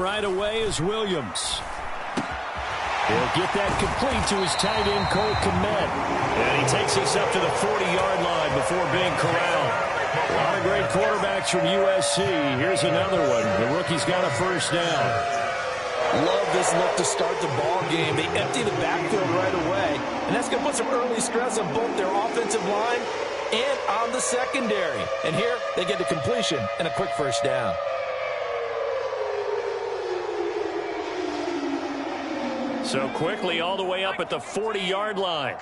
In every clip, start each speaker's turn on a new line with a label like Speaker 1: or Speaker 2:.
Speaker 1: right away is Williams. He'll get that complete to his tight end, Cole Kmet. And he takes us up to the 40-yard line before being corralled. A lot of great quarterbacks from USC. Here's another one. The rookie's got a first down.
Speaker 2: Love this look to start the ball game. They empty the backfield right away, and that's going to put some early stress on both their offensive line and on the secondary. And here, they get the completion and a quick first down.
Speaker 1: So quickly all the way up at the 40-yard line.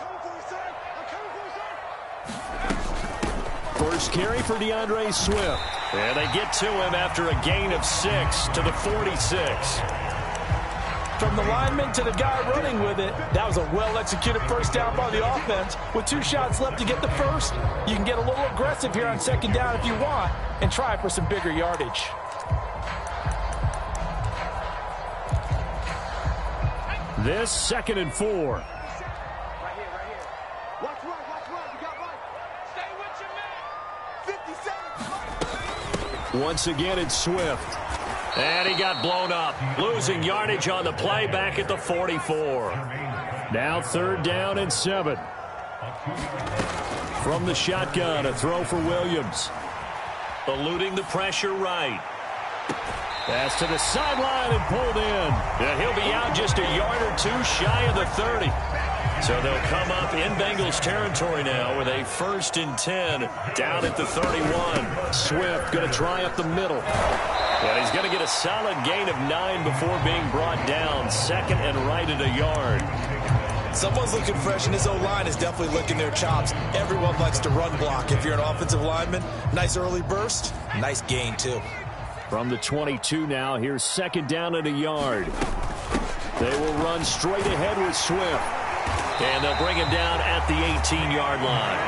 Speaker 1: First carry for DeAndre Swift. And they get to him after a gain of 6 to the 46.
Speaker 2: From the lineman to the guy running with it, that was a well-executed first down by the offense. With 2 shots left to get the first, you can get a little aggressive here on second down if you want and try for some bigger yardage.
Speaker 1: This 2nd and 4.
Speaker 3: Right here. Watch right. You got right. Stay with your man. 57.
Speaker 1: Once again, it's Swift. And he got blown up. Losing yardage on the play back at the 44. Now 3rd down and 7. From the shotgun, a throw for Williams. Eluding the pressure right. Pass to the sideline and pulled in. And he'll be out just a yard or 2 shy of the 30. So they'll come up in Bengals territory now with a 1st and 10 down at the 31. Swift going to try up the middle. And he's going to get a solid gain of 9 before being brought down. 2nd and right at a yard.
Speaker 2: Someone's looking fresh, and his O-line is definitely licking their chops. Everyone likes to run block if you're an offensive lineman. Nice early burst. Nice gain, too.
Speaker 1: From the 22 now, here's 2nd down at a yard. They will run straight ahead with Swift. And they'll bring him down at the 18-yard line.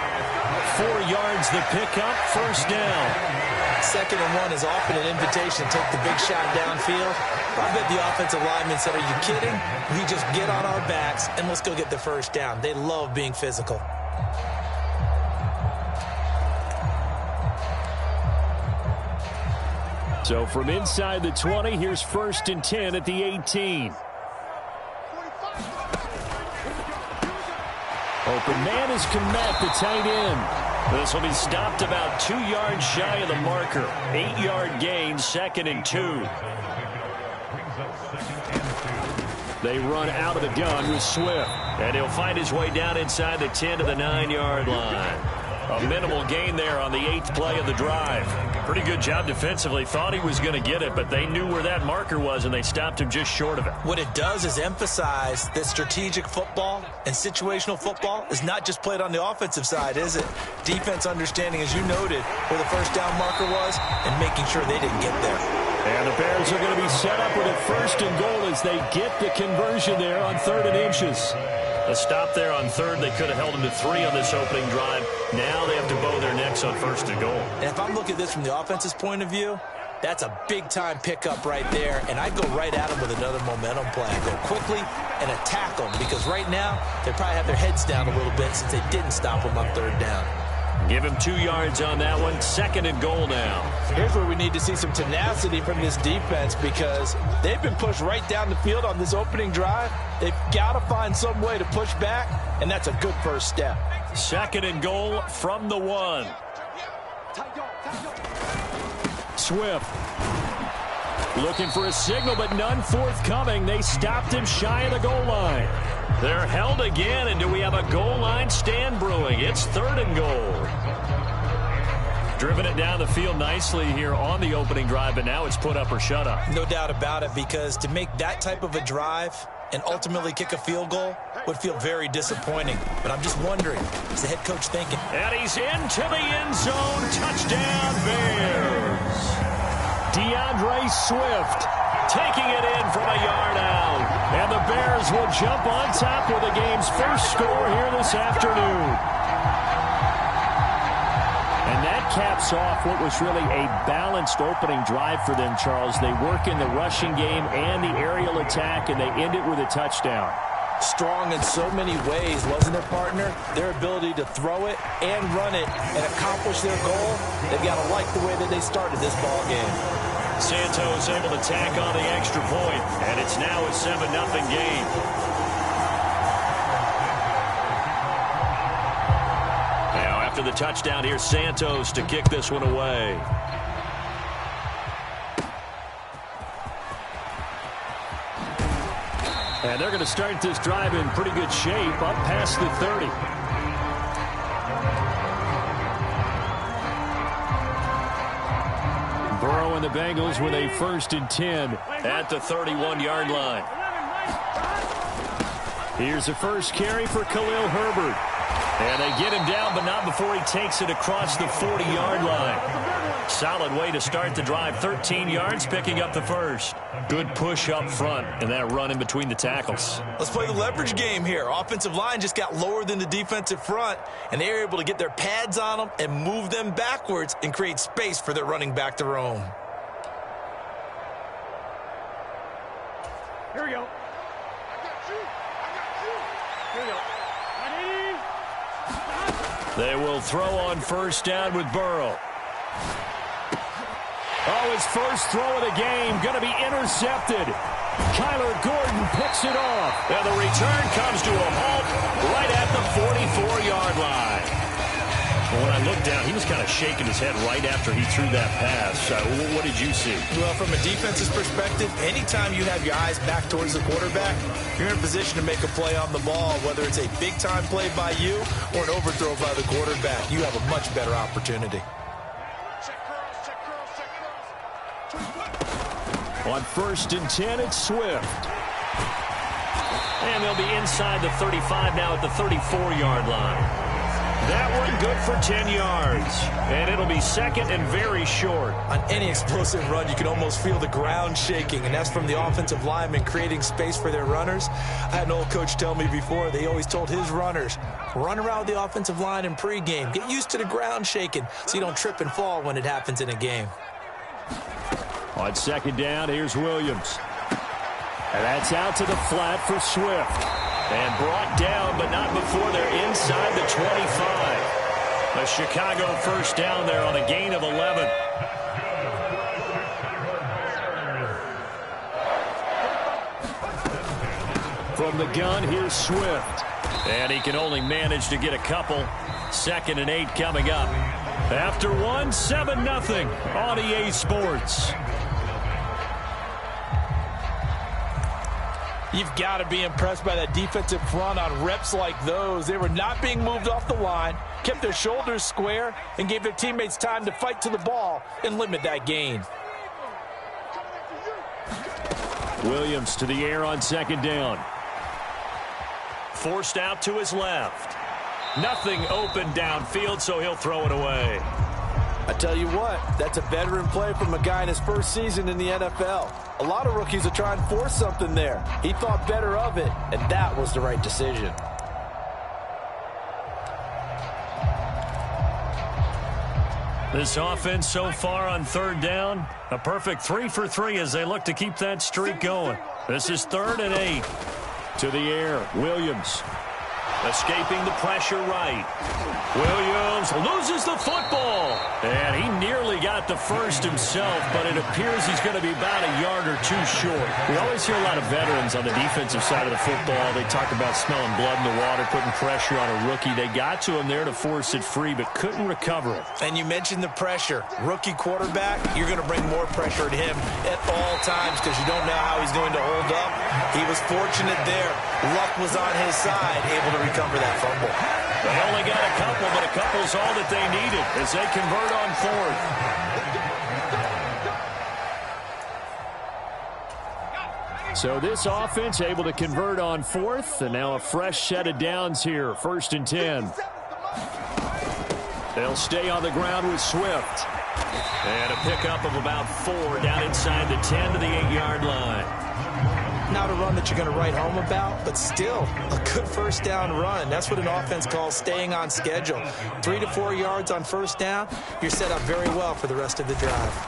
Speaker 1: 4 yards the pickup, 1st down.
Speaker 2: 2nd and 1 is often an invitation to take the big shot downfield. I bet the offensive lineman said, are you kidding? We just get on our backs and let's go get the 1st down. They love being physical.
Speaker 1: So from inside the 20, here's 1st and 10 at the 18. Open man is Kmet, the tight end. This will be stopped about 2 yards shy of the marker. 8-yard gain, 2nd and 2. They run out of the gun with Swift. And he'll find his way down inside the 10 to the 9-yard line. A minimal gain there on the 8th play of the drive. Pretty good job defensively. Thought he was going to get it, but they knew where that marker was, and they stopped him just short of it.
Speaker 2: What it does is emphasize that strategic football and situational football is not just played on the offensive side, is it? Defense understanding, as you noted, where the 1st down marker was and making sure they didn't get there.
Speaker 1: And the Bears are going to be set up with a 1st and goal as they get the conversion there on 3rd and inches. A stop there on 3rd. They could have held him to 3 on this opening drive. Now they have to bow their necks on 1st and goal.
Speaker 2: And if I'm looking at this from the offense's point of view, that's a big-time pickup right there, and I'd go right at him with another momentum play. I'd go quickly and attack them, because right now they probably have their heads down a little bit since they didn't stop him on 3rd down.
Speaker 1: Give him 2 yards on that one. 2nd and goal now.
Speaker 2: Here's where we need to see some tenacity from this defense, because they've been pushed right down the field on this opening drive. They've got to find some way to push back, and that's a good first step.
Speaker 1: 2nd and goal from the 1. Swift looking for a signal, but none forthcoming. They stopped him shy of the goal line. They're held again, and do we have a goal line stand brewing? It's 3rd and goal. Driven it down the field nicely here on the opening drive, but now it's put up or shut up.
Speaker 2: No doubt about it, because to make that type of a drive and ultimately kick a field goal would feel very disappointing. But I'm just wondering, is the head coach thinking?
Speaker 1: And he's into the end zone. Touchdown, Bears. DeAndre Swift taking it in from a yard out. And the Bears will jump on top with the game's first score here this afternoon. And that caps off what was really a balanced opening drive for them, Charles. They work in the rushing game and the aerial attack, and they end it with a touchdown.
Speaker 2: Strong in so many ways, wasn't it, partner? Their ability to throw it and run it and accomplish their goal, they've got to like the way that they started this ball game.
Speaker 1: Santos able to tack on the extra point, and it's now a 7-0 game. Now after the touchdown, here's Santos to kick this one away. And they're going to start this drive in pretty good shape, up past the 30. Burrow and the Bengals with a 1st and 10 at the 31-yard line. Here's the first carry for Khalil Herbert. And they get him down, but not before he takes it across the 40-yard line. Solid way to start the drive. 13 yards, picking up the first. Good push up front, and that run in between the tackles.
Speaker 2: Let's play the leverage game here. Offensive line just got lower than the defensive front, and they were able to get their pads on them and move them backwards and create space for their running back to roam.
Speaker 3: Here we go. I got you. Here we go.
Speaker 1: They will throw on 1st down with Burrow. Oh, his first throw of the game going to be intercepted. Kyler Gordon picks it off. And the return comes to a halt right at the 44-yard line. Well, when I looked down, he was kind of shaking his head right after he threw that pass. What did you see?
Speaker 2: Well, from a defense's perspective, anytime you have your eyes back towards the quarterback, you're in a position to make a play on the ball, whether it's a big-time play by you or an overthrow by the quarterback. You have a much better opportunity.
Speaker 1: On 1st and 10, it's Swift. And they'll be inside the 35 now at the 34-yard line. That one good for 10 yards. And it'll be 2nd and very short.
Speaker 2: On any explosive run, you can almost feel the ground shaking, and that's from the offensive linemen creating space for their runners. I had an old coach tell me before, they always told his runners, run around the offensive line in pregame. Get used to the ground shaking so you don't trip and fall when it happens in a game.
Speaker 1: On 2nd down, here's Williams. And that's out to the flat for Swift. And brought down, but not before they're inside the 25. A Chicago 1st down there on a gain of 11. From the gun, here's Swift. And he can only manage to get a couple. 2nd and 8 coming up. After one, 7-0 on EA Sports.
Speaker 2: You've got to be impressed by that defensive front on reps like those. They were not being moved off the line, kept their shoulders square, and gave their teammates time to fight to the ball and limit that gain.
Speaker 1: Williams to the air on 2nd down. Forced out to his left. Nothing open downfield, so he'll throw it away.
Speaker 4: I tell you what, that's a veteran play from a guy in his first season in the NFL. A lot of rookies are trying to force something there. He thought better of it, and that was the right decision.
Speaker 1: This offense so far on 3rd down, a perfect 3 for 3 as they look to keep that streak going. This is 3rd and 8. To the air, Williams. Escaping the pressure right. Williams loses the football. And he nearly got the first himself, but it appears he's going to be about a yard or two short. We always hear a lot of veterans on the defensive side of the football. They talk about smelling blood in the water, putting pressure on a rookie. They got to him there to force it free, but couldn't recover it.
Speaker 2: And you mentioned the pressure. Rookie quarterback, you're going to bring more pressure at him at all times because you don't know how he's going to hold up. He was fortunate there. Luck was on his side, able to recover that fumble.
Speaker 1: They only got a couple, but a couple's all that they needed as they convert on 4th. So this offense able to convert on 4th, and now a fresh set of downs here, 1st and 10. They'll stay on the ground with Swift. And a pickup of about 4 down inside the 10 to the 8-yard line.
Speaker 2: Not a run that you're going to write home about, but still a good 1st down run. That's what an offense calls staying on schedule. 3 to 4 yards on 1st down, you're set up very well for the rest of the drive.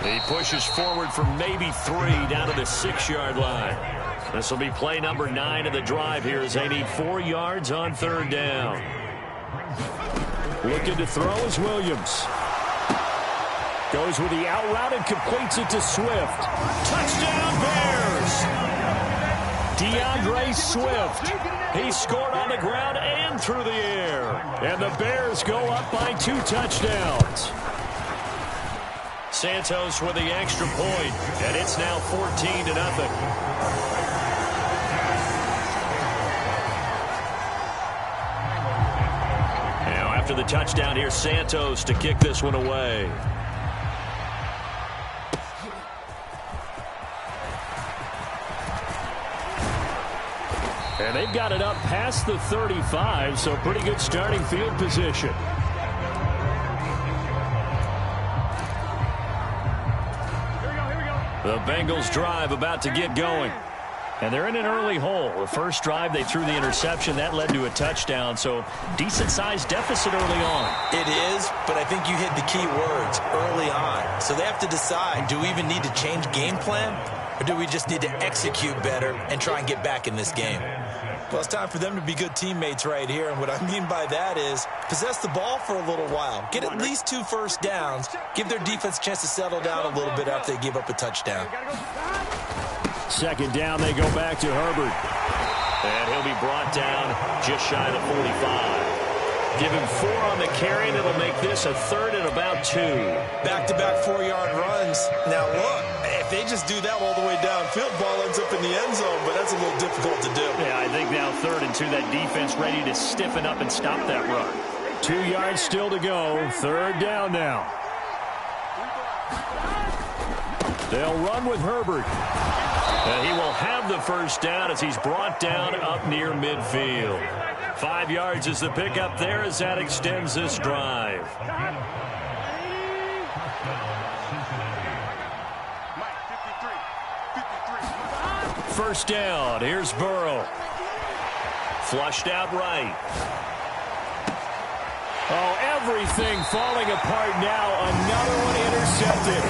Speaker 1: He pushes forward for maybe 3 down to the 6-yard line. This will be play number 9 of the drive here as they need 4 yards on 3rd down. Looking to throw is Williams. Goes with the out route and completes it to Swift. Touchdown, Bears! DeAndre Swift. He scored on the ground and through the air. And the Bears go up by 2 touchdowns. Santos with the extra point, and it's now 14-0. Now after the touchdown, here's Santos to kick this one away. And they've got it up past the 35, so pretty good starting field position. The Bengals drive about to get going. And they're in an early hole. The first drive, they threw the interception. That led to a touchdown, so decent-sized deficit early on.
Speaker 2: It is, but I think you hit the key words, early on. So they have to decide, do we even need to change game plan? Or do we just need to execute better and try and get back in this game? Well, it's time for them to be good teammates right here. And what I mean by that is possess the ball for a little while. Get at least 2 first downs. Give their defense a chance to settle down a little bit after they give up a touchdown.
Speaker 1: Second down, they go back to Herbert. And he'll be brought down just shy of the 45. Give him 4 on the carry, and it'll make this a 3rd and about 2.
Speaker 2: Back-to-back 4-yard runs. Now, look, if they just do that all the way downfield, ball ends up in the end zone, but that's a little difficult to do.
Speaker 1: Yeah, I think now 3rd and 2, that defense ready to stiffen up and stop that run. 2 yards still to go. 3rd down now. They'll run with Herbert. And he will have the first down as he's brought down up near midfield. 5 yards is the pickup there as that extends this drive. First down. Here's Burrow. Flushed out right. Oh, everything falling apart now. Another one intercepted.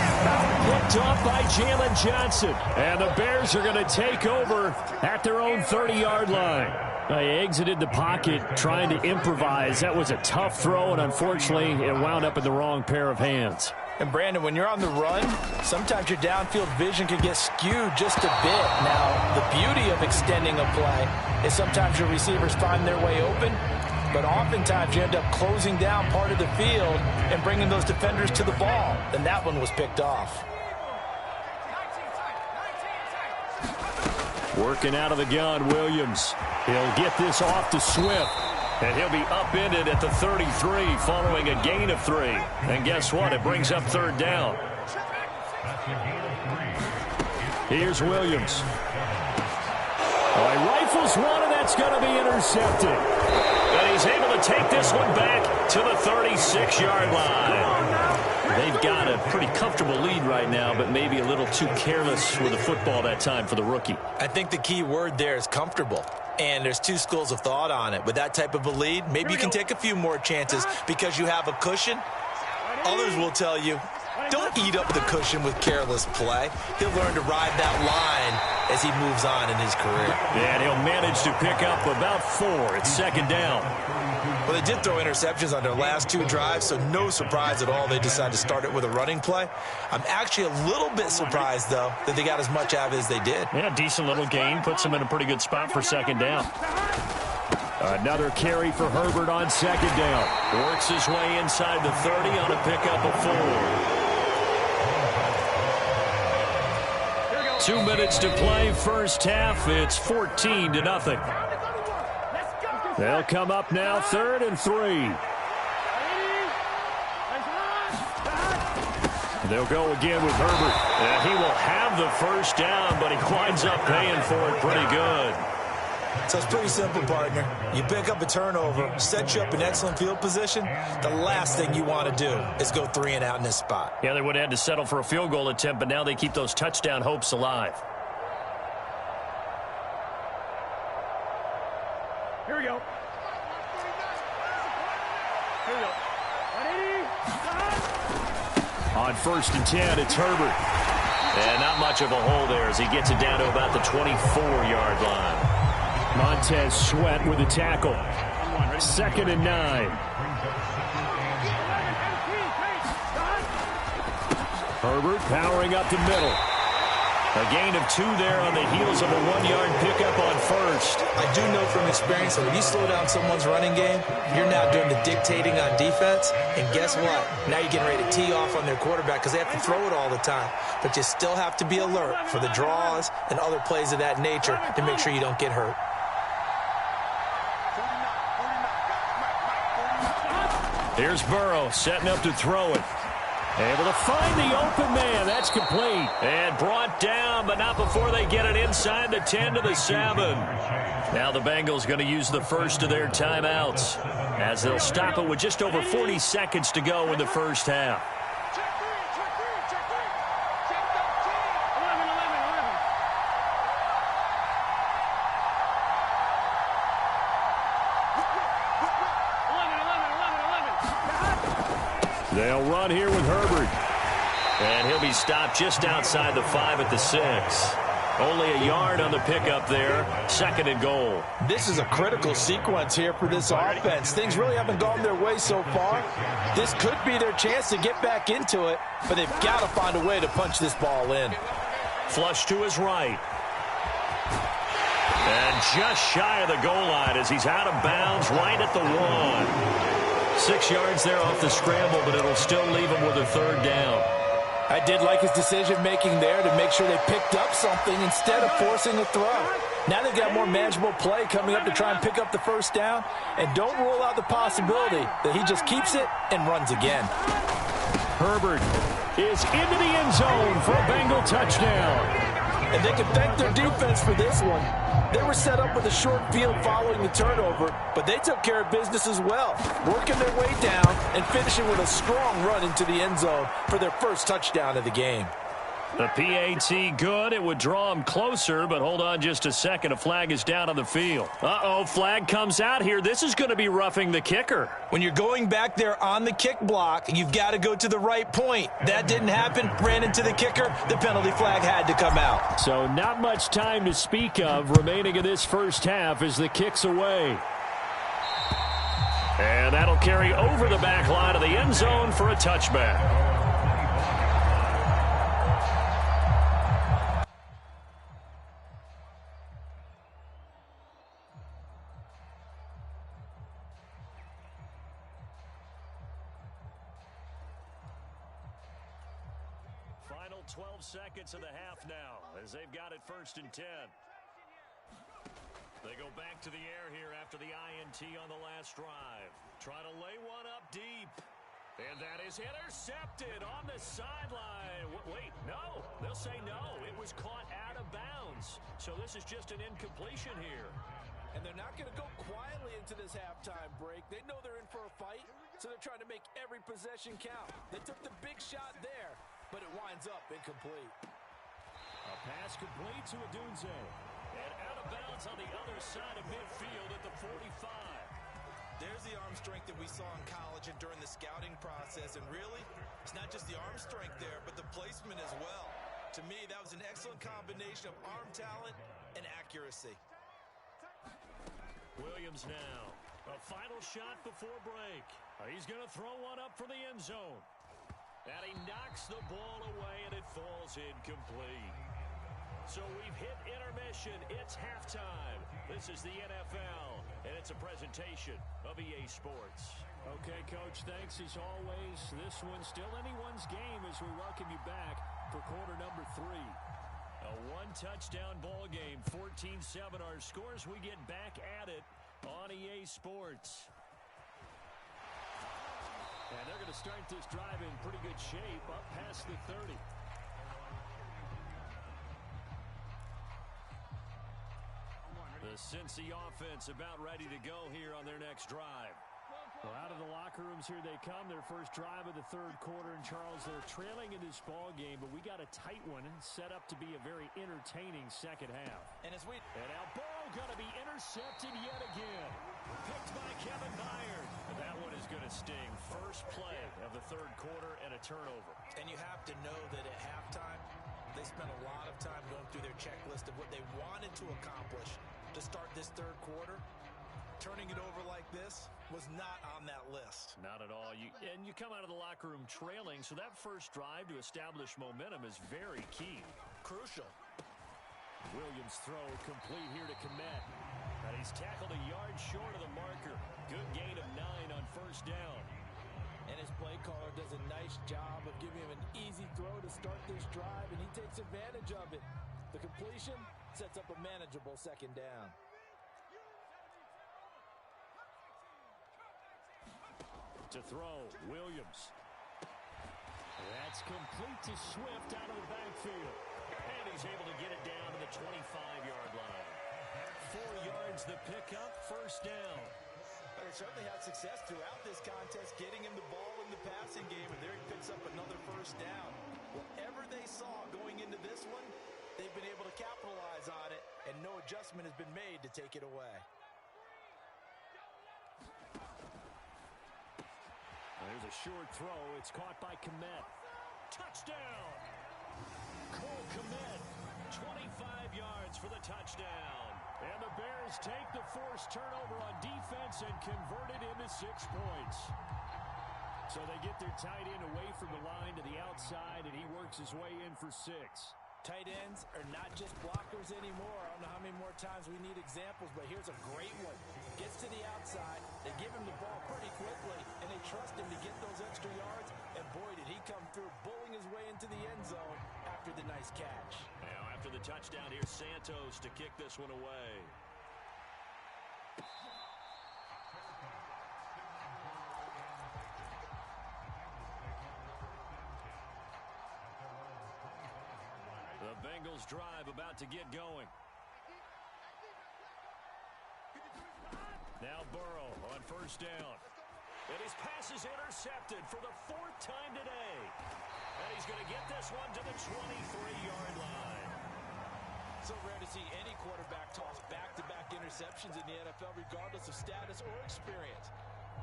Speaker 1: Picked off by Jalen Johnson. And the Bears are going to take over at their own 30-yard line. They exited the pocket trying to improvise. That was a tough throw, and unfortunately, it wound up in the wrong pair of hands.
Speaker 4: And, Brandon, when you're on the run, sometimes your downfield vision can get skewed just a bit. Now, the beauty of extending a play is sometimes your receivers find their way open, but oftentimes you end up closing down part of the field and bringing those defenders to the ball. And that one was picked off.
Speaker 1: Working out of the gun, Williams. He'll get this off to Swift. And he'll be upended at the 33 following a gain of 3. And guess what? It brings up 3rd down. Here's Williams. Oh, he rifles one, and that's going to be intercepted. And he's able to take this one back to the 36-yard line. They've got a pretty comfortable lead right now, but maybe a little too careless with the football that time for the rookie.
Speaker 2: I think the key word there is comfortable. And there's 2 schools of thought on it. With that type of a lead, maybe you can take a few more chances because you have a cushion. Others will tell you, don't eat up the cushion with careless play. He'll learn to ride that line as he moves on in his career.
Speaker 1: Yeah, and he'll manage to pick up about 4. It's 2nd down.
Speaker 2: Well, they did throw interceptions on their last 2 drives, so no surprise at all they decided to start it with a running play. I'm actually a little bit surprised, though, that they got as much out of it as they did.
Speaker 1: Yeah, decent little gain. Puts them in a pretty good spot for 2nd down. Another carry for Herbert on 2nd down. Works his way inside the 30 on a pickup of 4. 2 minutes to play, first half. It's 14-0. They'll come up now, 3rd and 3. They'll go again with Herbert. And he will have the first down, but he winds up paying for it pretty good.
Speaker 2: So it's pretty simple, partner. You pick up a turnover, set you up in excellent field position. The last thing you want to do is go 3 and out in this spot.
Speaker 1: Yeah, they would have had to settle for a field goal attempt, but now they keep those touchdown hopes alive.
Speaker 3: Here we go. Here we go.
Speaker 1: On 1st and 10, it's Herbert. And not much of a hole there as he gets it down to about the 24-yard line. Montez Sweat with a tackle. 2nd and 9. Herbert powering up the middle. A gain of 2 there on the heels of a 1-yard pickup on first.
Speaker 2: I do know from experience that if you slow down someone's running game, you're now doing the dictating on defense. And guess what? Now you're getting ready to tee off on their quarterback because they have to throw it all the time. But you still have to be alert for the draws and other plays of that nature to make sure you don't get hurt.
Speaker 1: Here's Burrow setting up to throw it. Able to find the open man. That's complete. And brought down, but not before they get it inside the 10 to the 7. Now the Bengals going to use the first of their timeouts as they'll stop it with just over 40 seconds to go in the first half. They'll run here with Herbert. And he'll be stopped just outside the 5 at the 6. Only a yard on the pickup there. 2nd and goal.
Speaker 4: This is a critical sequence here for this offense. Things really haven't gone their way so far. This could be their chance to get back into it, but they've got to find a way to punch this ball in.
Speaker 1: Flush to his right. And just shy of the goal line as he's out of bounds right at the 1. 6 yards there off the scramble, but it'll still leave him with a 3rd down.
Speaker 4: I did like his decision-making there to make sure they picked up something instead of forcing a throw. Now they've got more manageable play coming up to try and pick up the 1st down, and don't rule out the possibility that he just keeps it and runs again.
Speaker 1: Herbert is into the end zone for a Bengal touchdown.
Speaker 4: And they can thank their defense for this one. They were set up with a short field following the turnover, but they took care of business as well, working their way down and finishing with a strong run into the end zone for their first touchdown of the game.
Speaker 1: The PAT good. It would draw him closer, but hold on just a second. A flag is down on the field. Uh-oh, flag comes out here. This is going to be roughing the kicker.
Speaker 2: When you're going back there on the kick block, you've got to go to the right point. That didn't happen. Ran into the kicker. The penalty flag had to come out.
Speaker 1: So not much time to speak of remaining in this first half as the kick's away. And that'll carry over the back line of the end zone for a touchback. Final 12 seconds of the half now as they've got it 1st and 10. They go back to the air here after the INT on the last drive. Try to lay one up deep. And that is intercepted on the sideline. Wait, no. They'll say no. It was caught out of bounds. So this is just an incompletion here.
Speaker 4: And they're not going to go quietly into this halftime break. They know they're in for a fight, so they're trying to make every possession count. They took the big shot there, but it winds up incomplete.
Speaker 1: A pass complete to Odunze. And out of bounds on the other side of midfield at the 45.
Speaker 2: There's the arm strength that we saw in college and during the scouting process. And really, it's not just the arm strength there, but the placement as well. To me, that was an excellent combination of arm talent and accuracy.
Speaker 1: Williams now. A final shot before break. He's going to throw one up for the end zone. And he knocks the ball away, and it falls incomplete. So we've hit intermission. It's halftime. This is the NFL, and it's a presentation of EA Sports. Okay, Coach, thanks as always. This one's still anyone's game as we welcome you back for quarter number 3. A one-touchdown ball game, 14-7 our scores. We get back at it on EA Sports. And they're going to start this drive in pretty good shape up past the 30. The Cincy offense about ready to go here on their next drive. Well, out of the locker rooms here they come. Their first drive of the 3rd quarter. And, Charles, they're trailing in this ball game, but we got a tight one set up to be a very entertaining second half. And now Burrow going to be intercepted yet again. Picked by Kevin Byard. And that one is going to sting. First play of the 3rd quarter and a turnover.
Speaker 2: And you have to know that at halftime, they spent a lot of time going through their checklist of what they wanted to accomplish to start this 3rd quarter. Turning it over like this,
Speaker 4: was not on that list.
Speaker 1: Not at all. And you come out of the locker room trailing, so that first drive to establish momentum is very key.
Speaker 4: Crucial.
Speaker 1: Williams' throw complete here to Kmet. And he's tackled a yard short of the marker. Good gain of 9 on first down.
Speaker 4: And his play caller does a nice job of giving him an easy throw to start this drive, and he takes advantage of it. The completion sets up a manageable second down.
Speaker 1: To throw, Williams. That's complete to Swift out of the backfield. And he's able to get it down to the 25-yard line. 4 yards the pickup, first down.
Speaker 4: They certainly had success throughout this contest getting him the ball in the passing game, and there he picks up another first down. Whatever they saw going into this one, they've been able to capitalize on it, and no adjustment has been made to take it away.
Speaker 1: There's a short throw. It's caught by Kmet. Touchdown! Cole Kmet, 25 yards for the touchdown. And the Bears take the forced turnover on defense and convert it into 6 points. So they get their tight end away from the line to the outside, and he works his way in for 6.
Speaker 4: Tight ends are not just blockers anymore. I don't know how many more times we need examples, but here's a great one. Gets to the outside, they give him the ball pretty quickly, and they trust him to get those extra yards, and boy, did he come through, bowling his way into the end zone after the nice catch.
Speaker 1: Now after the touchdown, here's Santos to kick this one away. The Bengals drive about to get going. Now Burrow on first down. And his pass is intercepted for the 4th time today. And he's going to get this one to the 23-yard line.
Speaker 4: So rare to see any quarterback toss back-to-back interceptions in the NFL, regardless of status or experience.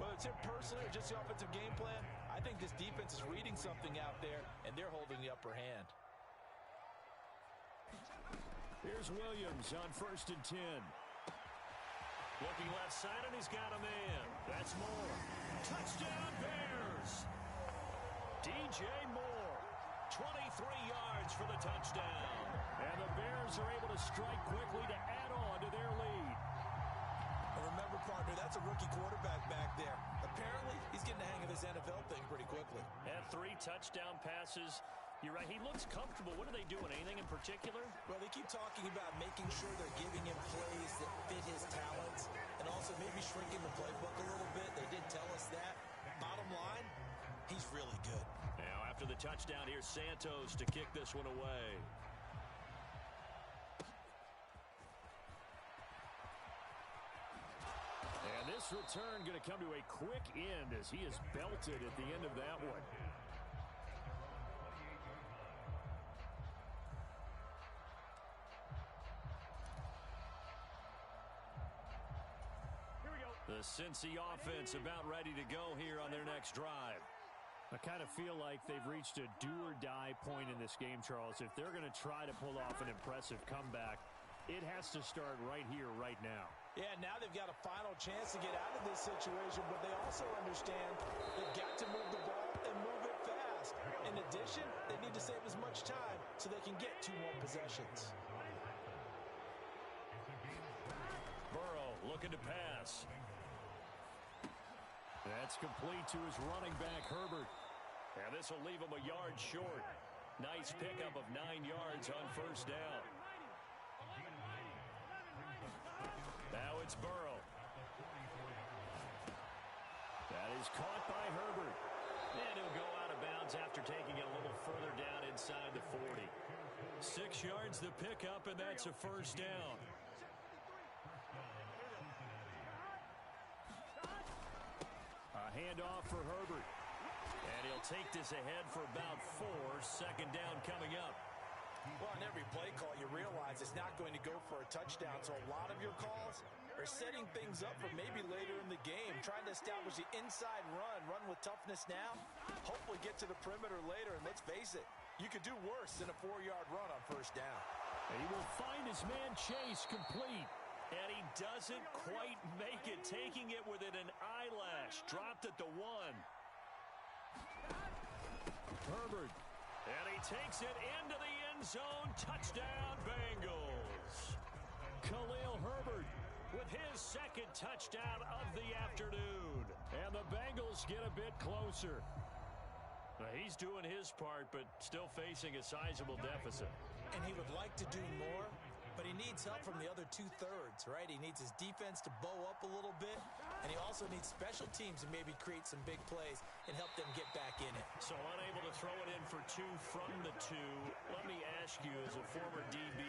Speaker 4: Whether it's him personally or just the offensive game plan, I think this defense is reading something out there, and they're holding the upper hand.
Speaker 1: Here's Williams on 1st and 10. Looking left side, and he's got a man. That's Moore. Touchdown, Bears! DJ Moore, 23 yards for the touchdown. And the Bears are able to strike quickly to add on to their lead.
Speaker 4: Remember, partner, that's a rookie quarterback back there. Apparently, he's getting the hang of this NFL thing pretty quickly.
Speaker 1: And 3 touchdown passes. You're right, he looks comfortable. What are they doing? Anything in particular?
Speaker 4: Well, they keep talking about making sure they're giving him plays that fit his talents and also maybe shrinking the playbook a little bit. They did tell us that. Bottom line, he's really good.
Speaker 1: Now, after the touchdown, here's Santos to kick this one away. And this return going to come to a quick end as he is belted at the end of that one. The Cincy offense about ready to go here on their next drive. I kind of feel like they've reached a do-or-die point in this game, Charles. If they're going to try to pull off an impressive comeback, it has to start right here, right now.
Speaker 4: Yeah, now they've got a final chance to get out of this situation, but they also understand they've got to move the ball and move it fast. In addition, they need to save as much time so they can get 2 more possessions.
Speaker 1: Burrow looking to pass. That's complete to his running back, Herbert. And this will leave him a yard short. Nice pickup of 9 yards on first down. Now it's Burrow. That is caught by Herbert. And he'll go out of bounds after taking it a little further down inside the 40. 6 yards the pickup, and that's a first down. A handoff for Herbert. And he'll take this ahead for about 4. Second down coming up.
Speaker 4: Well, on every play call, you realize it's not going to go for a touchdown. So a lot of your calls are setting things up for maybe later in the game, trying to establish the inside run with toughness now, hopefully get to the perimeter later. And let's face it, you could do worse than a 4-yard run on first down.
Speaker 1: And he will find his man Chase complete. And he doesn't quite make it, taking it within an eyelash. Dropped at the 1. Herbert. And he takes it into the end zone. Touchdown, Bengals. Khalil Herbert with his second touchdown of the afternoon. And the Bengals get a bit closer. He's doing his part, but still facing a sizable deficit.
Speaker 2: And he would like to do more, but he needs help from the other two-thirds, right? He needs his defense to bow up a little bit, and he also needs special teams to maybe create some big plays and help them get back in it.
Speaker 1: So unable to throw it in for 2 from the 2. Let me ask you, as a former DB,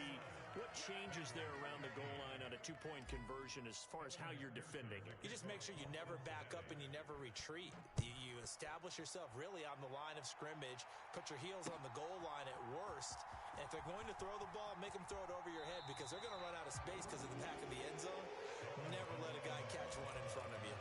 Speaker 1: what changes there around the goal line on a 2-point conversion as far as how you're defending it?
Speaker 2: You just make sure you never back up and you never retreat. You establish yourself really on the line of scrimmage, put your heels on the goal line at worst, and if they're going to throw the ball, make them throw it over your head because they're going to run out of space because of the back of the end zone. Never let a guy catch one in front of you.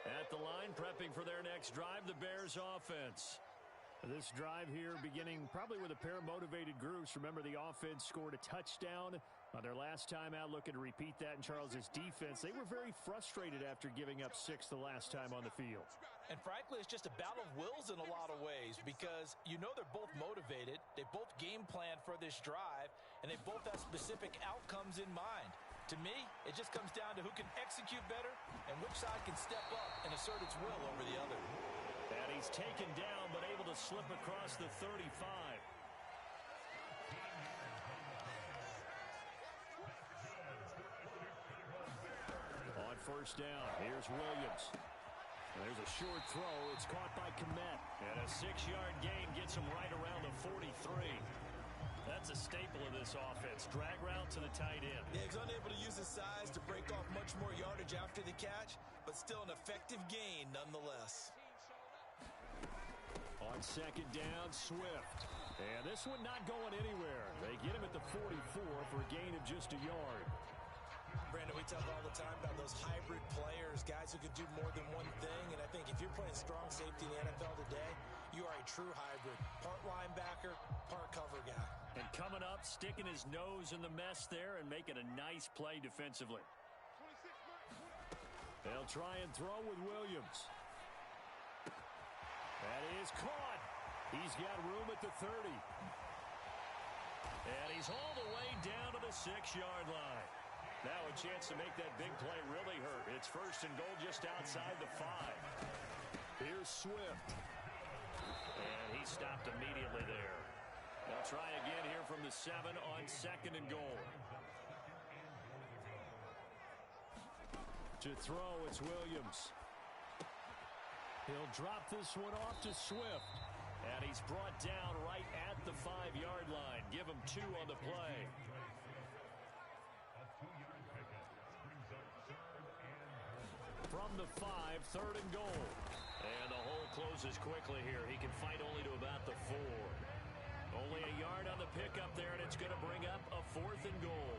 Speaker 1: At the line, prepping for their next drive, the Bears offense.
Speaker 5: This drive here beginning probably with a pair of motivated groups. Remember, the offense scored a touchdown on their last time out, looking to repeat that in Charles' defense. They were very frustrated after giving up 6 the last time on the field.
Speaker 4: And frankly, it's just a battle of wills in a lot of ways because you know they're both motivated. They both game plan for this drive, and they both have specific outcomes in mind. To me, it just comes down to who can execute better and which side can step up and assert its will over the other.
Speaker 1: And he's taken down but able to slip across the 35. On first down, here's Williams. There's a short throw. It's caught by Kmet. And a 6-yard gain gets him right around the 43. That's a staple of this offense. Drag route to the tight end.
Speaker 2: Yeah, he's unable to use his size to break off much more yardage after the catch, but still an effective gain nonetheless.
Speaker 1: On second down, Swift. And this one not going anywhere. They get him at the 44 for a gain of just a yard.
Speaker 2: Brandon, we talk all the time about those hybrid players, guys who can do more than one thing, and I think if you're playing strong safety in the NFL today, you are a true hybrid. Part linebacker, part cover guy.
Speaker 1: And coming up, sticking his nose in the mess there and making a nice play defensively. They'll try and throw with Williams. That is caught. He's got room at the 30. And he's all the way down to the 6-yard line. Now a chance to make that big play really hurt. It's first and goal just outside the 5. Here's Swift. And he stopped immediately there. They'll try again here from the 7 on second and goal. To throw, it's Williams. He'll drop this one off to Swift. And he's brought down right at the 5-yard line. Give him 2 on the play. From the 5, third and goal. And the hole closes quickly here. He can fight only to about the 4. Only a yard on the pickup there, and it's going to bring up a 4th and goal.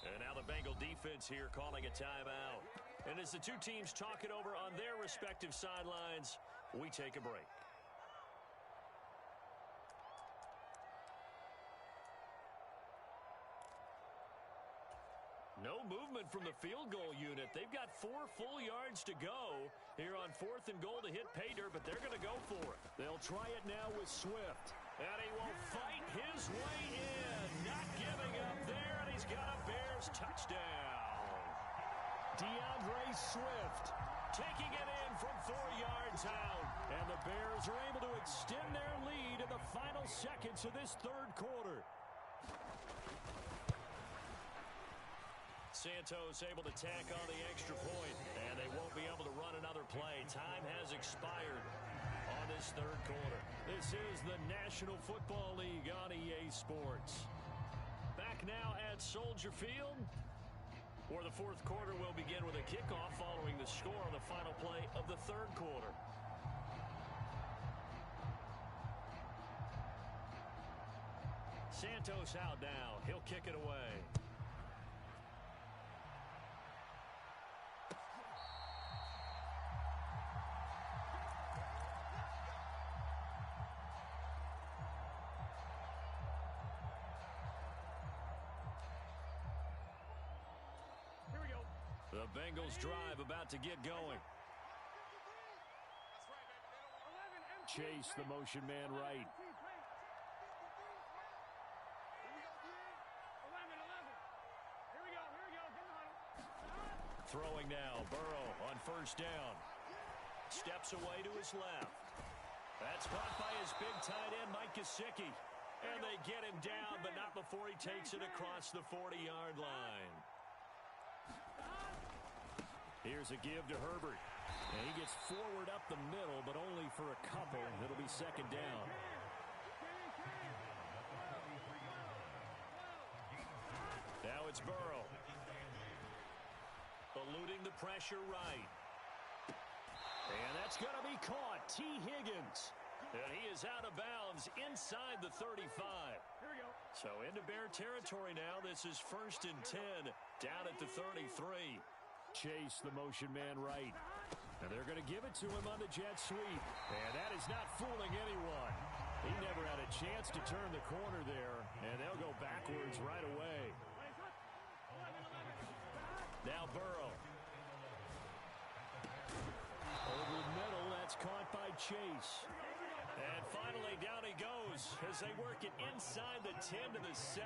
Speaker 1: And now the Bengal defense here calling a timeout. And as the two teams talk it over on their respective sidelines, we take a break. No movement from the field goal unit. They've got 4 full yards to go here on 4th and goal to hit pay dirt, but they're going to go for it. They'll try it now with Swift. And he will fight his way in. Not giving up there, and he's got a Bears touchdown. DeAndre Swift taking it in from 4 yards out. And the Bears are able to extend their lead in the final seconds of this third quarter. Santos able to tack on the extra point, and they won't be able to run another play. Time has expired on this third quarter. This is the National Football League on EA Sports. Back now at Soldier Field.
Speaker 5: For the fourth quarter, we'll begin with a kickoff following the score on the final play of the third quarter. Santos out now. He'll kick it away.
Speaker 3: Here we go.
Speaker 5: The Bengals drive about to get going. Chase, the motion man right. Throwing now, Burrow on first down. Steps away to his left. That's caught by his big tight end, Mike Gesicki. And they get him down, but not before he takes it across the 40-yard line. Here's a give to Herbert. And he gets forward up the middle, but only for a couple. It'll be second down. Now it's Burrow. Eluding the pressure right. And that's going to be caught. T. Higgins. And he is out of bounds inside the 35.
Speaker 3: Here we go.
Speaker 5: So into Bear territory now. This is 1st and 10 down at the 33. Chase, the motion man right. And they're going to give it to him on the jet sweep. And that is not fooling anyone. He never had a chance to turn the corner there. And they'll go backwards right away. Now Burrow. Over the middle, that's caught by Chase. And finally down he goes as they work it inside the 10 to the 7.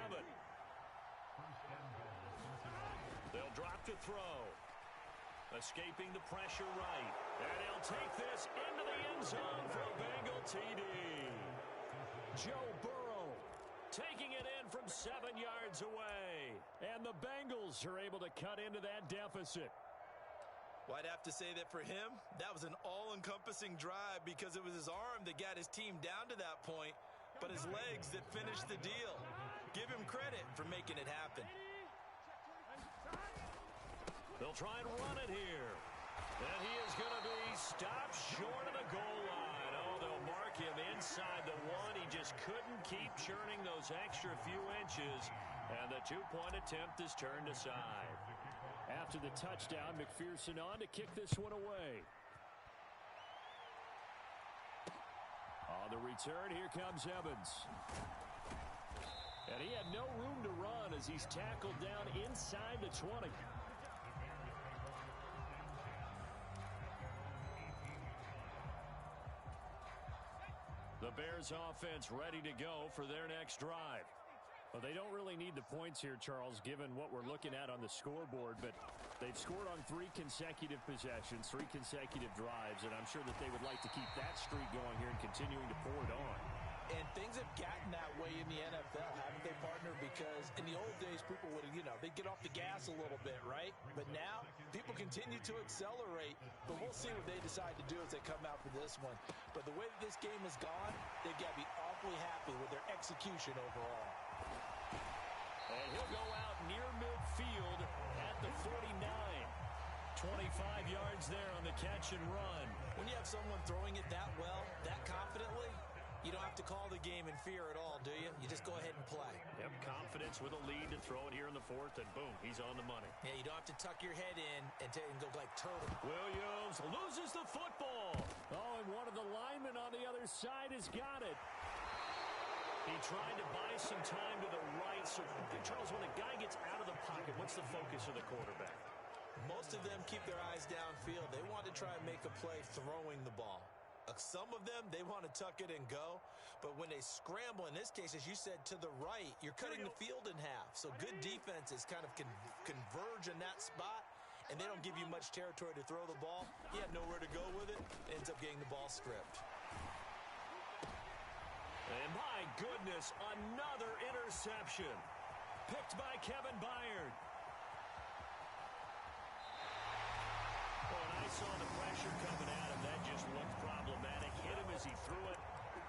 Speaker 5: They'll drop to throw. Escaping the pressure right. And he'll take this into the end zone for a Bengal TD. Joe Burrow taking it in from 7 yards away. And the Bengals are able to cut into that deficit.
Speaker 2: Well, I'd have to say that for him, that was an all-encompassing drive because it was his arm that got his team down to that point, but his legs that finished the deal. Give him credit for making it happen.
Speaker 5: They'll try and run it here. And he is going to be stopped short of the goal line. Oh, they'll mark him inside the 1. He just couldn't keep churning those extra few inches. And the two-point attempt is turned aside.
Speaker 1: After the touchdown, McPherson on to kick this one away. On the return, here comes Evans. And he had no room to run as he's tackled down inside the 20. The Bears offense ready to go for their next drive. Well, they don't really need the points here, Charles, given what we're looking at on the scoreboard, but they've scored on 3 consecutive possessions, 3 consecutive drives, and I'm sure that they would like to keep that streak going here and continuing to pour it on.
Speaker 4: And things have gotten that way in the NFL, haven't they, partner? Because in the old days, people would, they'd get off the gas a little bit, right? But now, people continue to accelerate. But we'll see what they decide to do as they come out for this one. But the way that this game has gone, they've got to be awfully happy with their execution overall.
Speaker 5: And he'll go out near midfield at the 49. 25 yards there on the catch and run.
Speaker 2: When you have someone throwing it that well, that confidently, you don't have to call the game in fear at all, do you? You just go ahead and play.
Speaker 5: Yep, confidence with a lead to throw it here in the 4th, and boom, he's on the money.
Speaker 2: Yeah, you don't have to tuck your head in and go like turtle.
Speaker 5: Williams loses the football.
Speaker 1: Oh, and one of the linemen on the other side has got it.
Speaker 5: He tried to buy some time to the right. So, Charles, when a guy gets out of the pocket, what's the focus of the quarterback?
Speaker 2: Most of them keep their eyes downfield. They want to try and make a play throwing the ball. Some of them, they want to tuck it and go. But when they scramble, in this case, as you said, to the right, you're cutting the field in half. So good defenses kind of converge in that spot, and they don't give you much territory to throw the ball. He had nowhere to go with it. Ends up getting the ball stripped.
Speaker 5: And my goodness, another interception. Picked by Kevin Byard. Well, and I saw the pressure coming at him. That just looked problematic. Hit him as he threw it,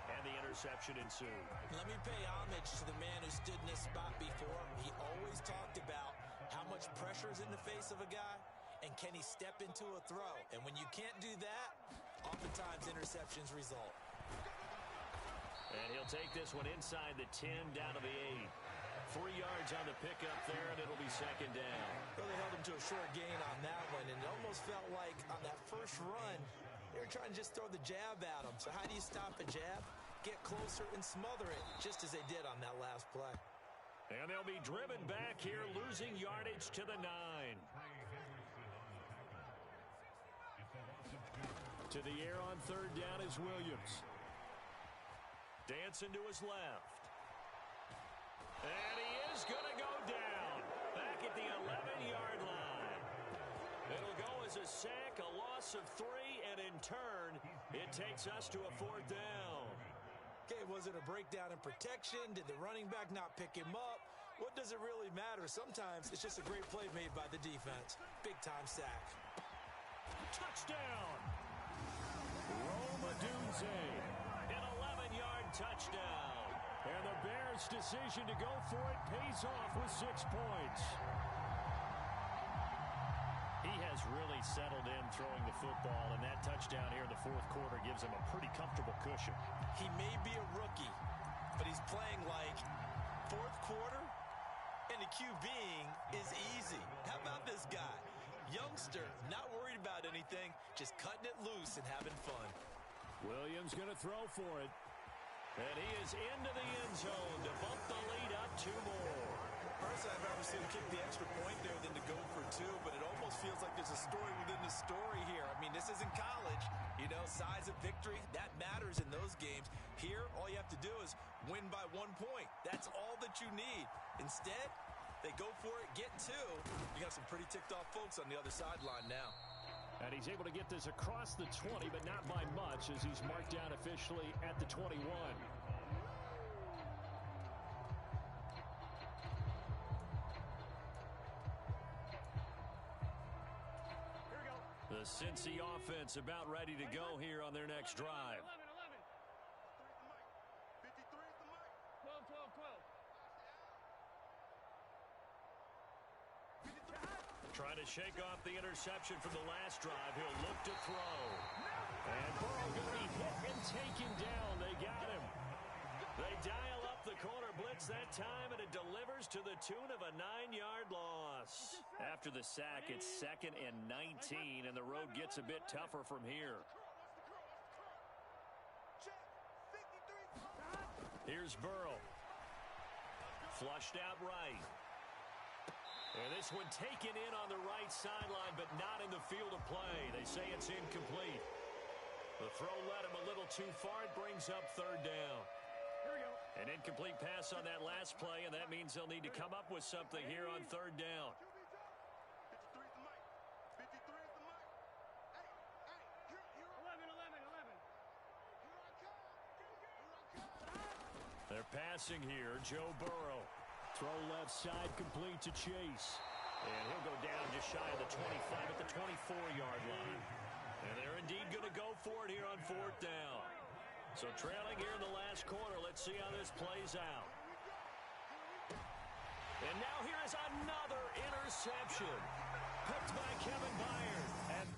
Speaker 5: and the interception ensued.
Speaker 2: Let me pay homage to the man who stood in this spot before. He always talked about how much pressure is in the face release of a guy, and can he step into a throw? And when you can't do that, oftentimes interceptions result.
Speaker 1: And he'll take this one inside the 10, down to the 8. 3 yards on the pickup there, and it'll be second down.
Speaker 2: Really held him to a short gain on that one, and it almost felt like on that first run, they were trying to just throw the jab at him. So how do you stop a jab? Get closer and smother it, just as they did on that last play.
Speaker 1: And they'll be driven back here, losing yardage to the 9. To the air on third down is Williams. Dancing to his left. And he is going to go down. Back at the 11-yard line. It'll go as a sack, a loss of 3, and in turn, it takes us to a 4th down.
Speaker 2: Okay, was it a breakdown in protection? Did the running back not pick him up? What does it really matter? Sometimes it's just a great play made by the defense. Big-time sack.
Speaker 1: Touchdown! Rome Odunze. An 11-yard touchdown. And the Bears' decision to go for it pays off with 6 points. He has really settled in throwing the football, and that touchdown here in the 4th quarter gives him a pretty comfortable cushion.
Speaker 2: He may be a rookie, but he's playing like 4th quarter, and the QBing is easy. How about this guy? Youngster, not worried about anything, just cutting it loose and having fun.
Speaker 1: Williams going to throw for it. And he is into the end zone to bump the lead up 2 more.
Speaker 2: Personally, I'd rather see him kick the extra point there than to go for 2, but it almost feels like there's a story within the story here. I mean, this isn't college. You know, size of victory, that matters in those games. Here, all you have to do is win by 1 point. That's all that you need. Instead, they go for it, get 2. You got some pretty ticked off folks on the other sideline now.
Speaker 1: And he's able to get this across the 20, but not by much, as he's marked down officially at the 21.
Speaker 5: Here we go.
Speaker 1: The Cincy offense about ready to go here on their next drive.
Speaker 3: 11. 53 at the mic. 12.
Speaker 1: Trying to shake off the interception from the last drive. He'll look to throw. And Burrow going to be hit and taken down. They got him. They dial up the corner blitz that time, and it delivers to the tune of a 9-yard loss. After the sack, it's 2nd and 19, and the road gets a bit tougher from here. Here's Burrow. Flushed out right. And this one taken in on the right sideline, but not in the field of play. They say it's incomplete. The throw led him a little too far. It brings up 3rd down.
Speaker 5: Here we go.
Speaker 1: An incomplete pass on that last play, and that means they'll need to come up with something here on 3rd down.
Speaker 3: 53 at the mic. 53 at the mic. Hey, here
Speaker 5: 11.
Speaker 3: I come.
Speaker 1: They're passing here. Joe Burrow. Throw left side complete to Chase. And he'll go down just shy of the 25 at the 24-yard line. And they're indeed going to go for it here on 4th down. So trailing here in the last quarter. Let's see how this plays out. And now here is another interception. Picked by Kevin Byard. And